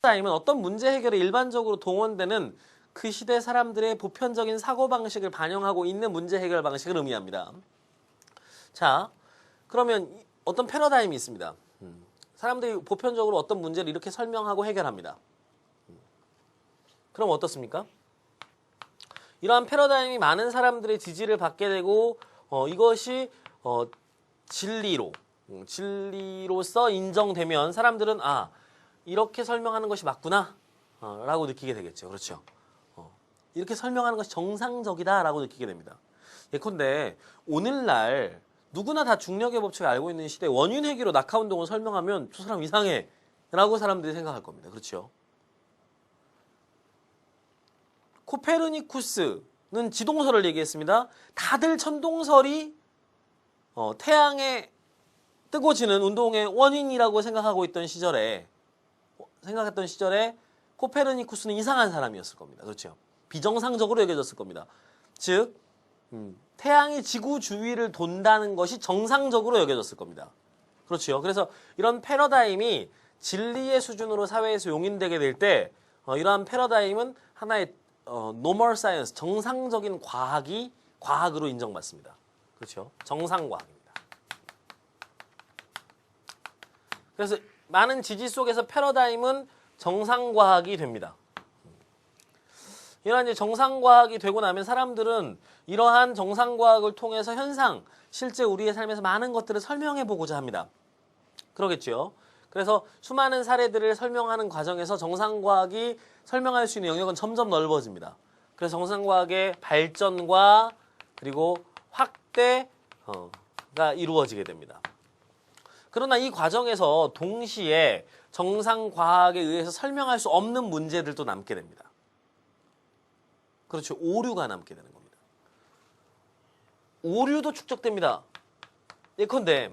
패러다임은 어떤 문제 해결에 일반적으로 동원되는 그 시대 사람들의 보편적인 사고방식을 반영하고 있는 문제 해결 방식을 의미합니다. 자, 그러면 어떤 패러다임이 있습니다. 사람들이 보편적으로 어떤 문제를 이렇게 설명하고 해결합니다. 그럼 어떻습니까? 이러한 패러다임이 많은 사람들의 지지를 받게 되고 이것이 진리로서 인정되면 사람들은 이렇게 설명하는 것이 맞구나 라고 느끼게 되겠죠. 그렇죠. 이렇게 설명하는 것이 정상적이다 라고 느끼게 됩니다. 예컨대 오늘날 누구나 다 중력의 법칙을 알고 있는 시대에 원윤회기로 낙하운동을 설명하면 저 사람 이상해 라고 사람들이 생각할 겁니다. 그렇죠. 코페르니쿠스는 지동설을 얘기했습니다. 다들 천동설이 태양에 뜨고 지는 운동의 원인이라고 생각했던 시절에 코페르니쿠스는 이상한 사람이었을 겁니다. 그렇죠. 비정상적으로 여겨졌을 겁니다. 즉 태양이 지구 주위를 돈다는 것이 정상적으로 여겨졌을 겁니다. 그렇죠. 그래서 이런 패러다임이 진리의 수준으로 사회에서 용인되게 될 때 이러한 패러다임은 하나의 normal science, 정상적인 과학으로 인정받습니다. 그렇죠. 정상과학입니다. 그래서 많은 지지 속에서 패러다임은 정상과학이 됩니다. 이러한 이제 정상과학이 되고 나면 사람들은 이러한 정상과학을 통해서 실제 우리의 삶에서 많은 것들을 설명해 보고자 합니다. 그러겠죠. 그래서 수많은 사례들을 설명하는 과정에서 정상과학이 설명할 수 있는 영역은 점점 넓어집니다. 그래서 정상과학의 발전과 그리고 확대가 이루어지게 됩니다. 그러나 이 과정에서 동시에 정상과학에 의해서 설명할 수 없는 문제들도 남게 됩니다. 그렇죠. 오류가 남게 되는 겁니다. 오류도 축적됩니다. 예컨대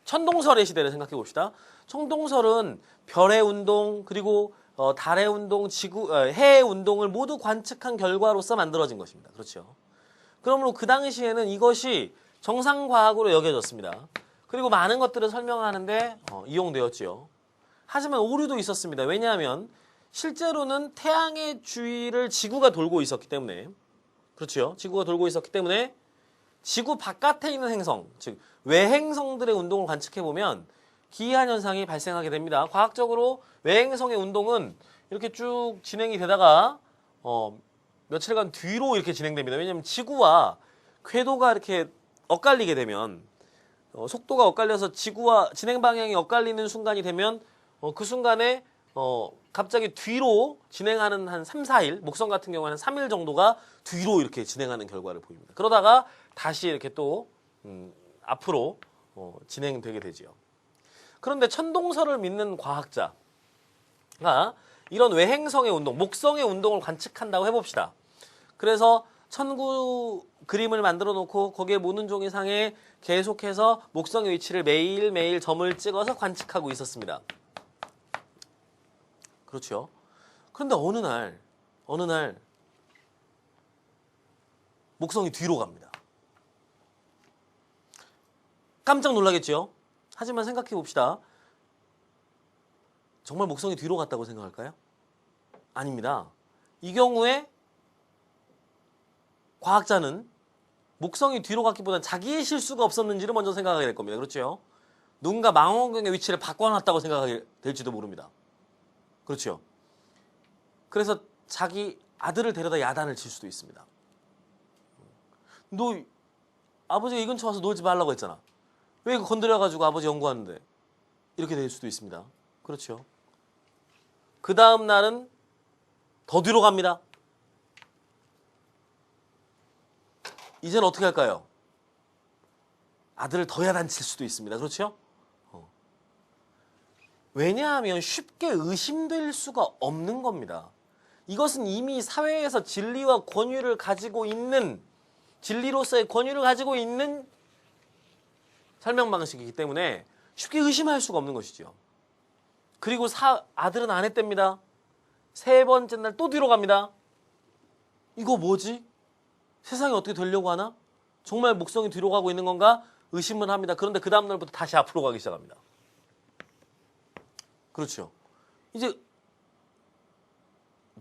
천동설의 시대를 생각해 봅시다. 천동설은 별의 운동 그리고 달의 운동, 해의 운동을 모두 관측한 결과로서 만들어진 것입니다. 그렇죠. 그러므로 그 당시에는 이것이 정상과학으로 여겨졌습니다. 그리고 많은 것들을 설명하는데 이용되었지요. 하지만 오류도 있었습니다. 왜냐하면 실제로는 태양의 주위를 지구가 돌고 있었기 때문에, 그렇죠. 지구가 돌고 있었기 때문에 지구 바깥에 있는 행성, 즉 외행성들의 운동을 관측해보면 기이한 현상이 발생하게 됩니다. 과학적으로 외행성의 운동은 이렇게 쭉 진행이 되다가 며칠간 뒤로 이렇게 진행됩니다. 왜냐하면 지구와 궤도가 이렇게 엇갈리게 되면 속도가 엇갈려서 지구와 진행 방향이 엇갈리는 순간이 되면 그 순간에 갑자기 뒤로 진행하는 한 3, 4일, 목성 같은 경우는 3일 정도가 뒤로 이렇게 진행하는 결과를 보입니다. 그러다가 다시 이렇게 또 앞으로 진행되게 되지요. 그런데 천동설을 믿는 과학자가 이런 외행성의 운동, 목성의 운동을 관측한다고 해봅시다. 그래서 천구 그림을 만들어 놓고 거기에 모든 종이상에 계속해서 목성의 위치를 매일매일 점을 찍어서 관측하고 있었습니다. 그렇죠. 그런데 어느 날 목성이 뒤로 갑니다. 깜짝 놀라겠죠. 하지만 생각해 봅시다. 정말 목성이 뒤로 갔다고 생각할까요? 아닙니다. 이 경우에 과학자는 목성이 뒤로 갔기보다는 자기의 실수가 없었는지를 먼저 생각하게 될 겁니다. 그렇죠. 누군가 망원경의 위치를 바꿔놨다고 생각하게 될지도 모릅니다. 그렇죠. 그래서 자기 아들을 데려다 야단을 칠 수도 있습니다. 너 아버지가 이 근처 와서 놀지 말라고 했잖아. 왜 이거 건드려가지고 아버지 연구하는데. 이렇게 될 수도 있습니다. 그렇죠. 그 다음 날은 더 뒤로 갑니다. 이제는 어떻게 할까요? 아들을 더 야단칠 수도 있습니다. 그렇죠? 왜냐하면 쉽게 의심될 수가 없는 겁니다. 이것은 이미 사회에서 진리와 권위를 가지고 있는, 진리로서의 권위를 가지고 있는 설명 방식이기 때문에 쉽게 의심할 수가 없는 것이죠. 그리고 아들은 안 했답니다. 세 번째 날 또 뒤로 갑니다. 이거 뭐지? 세상이 어떻게 되려고 하나? 정말 목성이 뒤로 가고 있는 건가? 의심을 합니다. 그런데 그 다음 날부터 다시 앞으로 가기 시작합니다. 그렇죠. 이제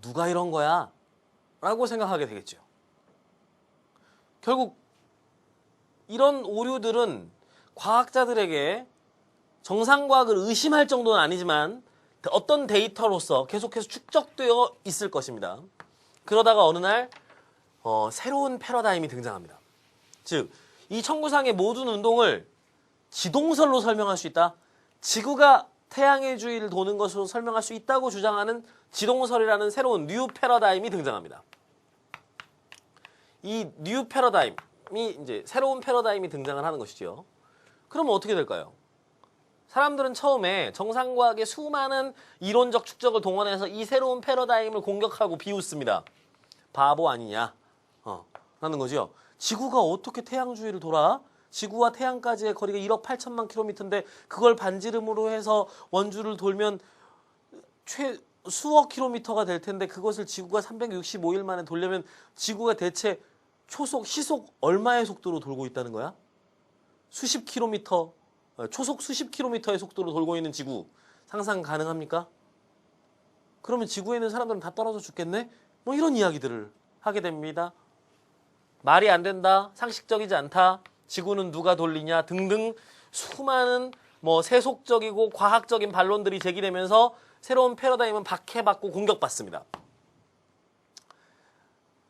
누가 이런 거야? 라고 생각하게 되겠죠. 결국 이런 오류들은 과학자들에게 정상과학을 의심할 정도는 아니지만 어떤 데이터로서 계속해서 축적되어 있을 것입니다. 그러다가 어느 날 새로운 패러다임이 등장합니다. 즉, 이 천구상의 모든 운동을 지동설로 설명할 수 있다. 지구가 태양의 주위를 도는 것으로 설명할 수 있다고 주장하는 지동설이라는 새로운 뉴 패러다임이 등장합니다. 이 뉴 패러다임이 이제 새로운 패러다임이 등장을 하는 것이죠. 그러면 어떻게 될까요? 사람들은 처음에 정상과학의 수많은 이론적 축적을 동원해서 이 새로운 패러다임을 공격하고 비웃습니다. 바보 아니냐? 라는 거죠. 지구가 어떻게 태양 주위를 돌아? 지구와 태양까지의 거리가 1억 8천만 킬로미터인데 그걸 반지름으로 해서 원주를 돌면 수억 킬로미터가 될 텐데 그것을 지구가 365일 만에 돌려면 지구가 대체 시속 얼마의 속도로 돌고 있다는 거야? 수십 킬로미터, 초속 수십 킬로미터의 속도로 돌고 있는 지구 상상 가능합니까? 그러면 지구에 있는 사람들은 다 떨어져 죽겠네? 뭐 이런 이야기들을 하게 됩니다. 말이 안 된다, 상식적이지 않다, 지구는 누가 돌리냐 등등 수많은 세속적이고 과학적인 반론들이 제기되면서 새로운 패러다임은 박해받고 공격받습니다.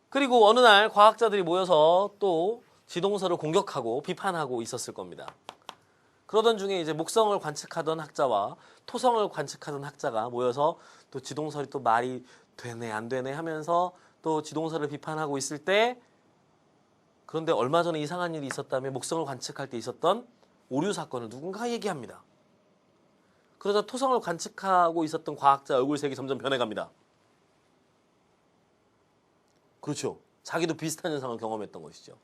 그리고 어느 날 과학자들이 모여서 또 지동설을 공격하고 비판하고 있었을 겁니다. 그러던 중에 이제 목성을 관측하던 학자와 토성을 관측하던 학자가 모여서 또 지동설이 또 말이 되네 안 되네 하면서 또 지동설을 비판하고 있을 때, 그런데 얼마 전에 이상한 일이 있었다며 목성을 관측할 때 있었던 오류 사건을 누군가 얘기합니다. 그러자 토성을 관측하고 있었던 과학자 얼굴색이 점점 변해갑니다. 그렇죠. 자기도 비슷한 현상을 경험했던 것이죠.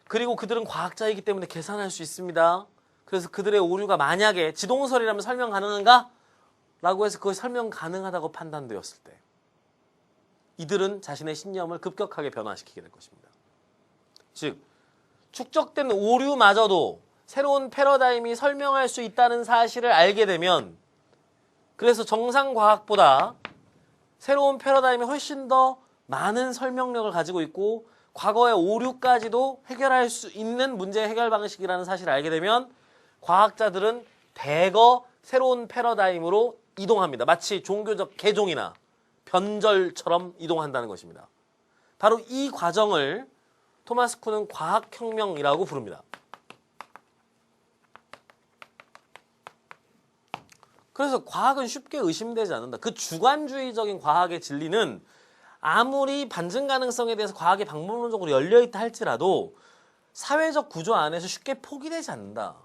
그리고 그들은 과학자이기 때문에 계산할 수 있습니다. 그래서 그들의 오류가 만약에 지동설이라면 설명 가능한가? 라고 해서 그것이 설명 가능하다고 판단되었을 때 이들은 자신의 신념을 급격하게 변화시키게 될 것입니다. 즉, 축적된 오류마저도 새로운 패러다임이 설명할 수 있다는 사실을 알게 되면, 그래서 정상과학보다 새로운 패러다임이 훨씬 더 많은 설명력을 가지고 있고 과거의 오류까지도 해결할 수 있는 문제 해결 방식이라는 사실을 알게 되면 과학자들은 대거 새로운 패러다임으로 이동합니다. 마치 종교적 개종이나 변절처럼 이동한다는 것입니다. 바로 이 과정을 토마스 쿤은 과학혁명이라고 부릅니다. 그래서 과학은 쉽게 의심되지 않는다. 그 주관주의적인 과학의 진리는 아무리 반증 가능성에 대해서 과학이 방법론적으로 열려있다 할지라도 사회적 구조 안에서 쉽게 포기되지 않는다.